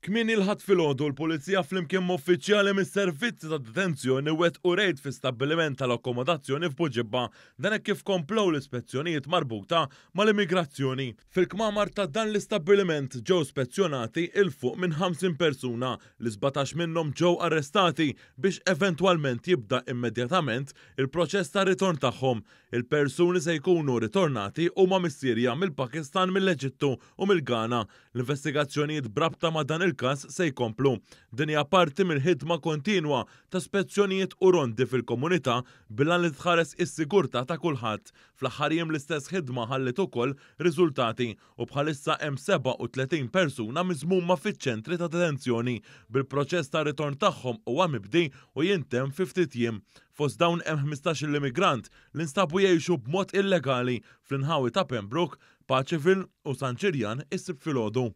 Kmieni l-ħadd filgħodu l-Pulizija flimkien ma' uffiċjali mis-servizzi ta' detenzjoni wettqu rejd fi stabbiliment tal-akkomodazzjoni f'Buġibba dan hekk kif komplew l-ispezzjonijiet marbuta mal-immigrazzjoni. Fil-kmamar ta' dan l-istabbiliment ġew spezzjonati il fuq minn 50 persuna li 17 minnhom ġew arrestati biex eventwalment jibda immedjatament il-proċess ta' ritorn tagħhom. Il-persuni se jkunu ritornati huma mis-Sirja, mill-Pakistan, mill-Eġittu u mill-Ghana. L-investigazzjonijiet brabta ma' dan il-każ se jkomplu. Din hija parti mill-ħidma kontinwa ta' spezzjonijiet u rondi fil-komunità bilha li tħares is-sigurtà ta' kulħadd. Fl-aħħar jiem l-istess ħidma ħallet ukoll riżultati u bħalissa hemm 37 persuna miżmuma fiċ-ċentri ta' detenzjoni bil-proċess ta' ritorn tagħhom huwa mibdi u jintemm fi ftit jiem. Fost dawn hemm 15 immigrant li nstabu jgħixu b'mod illegali fl-inħawi ta' Pembroke, Paċeville u San Ċirjan issib filgħodu.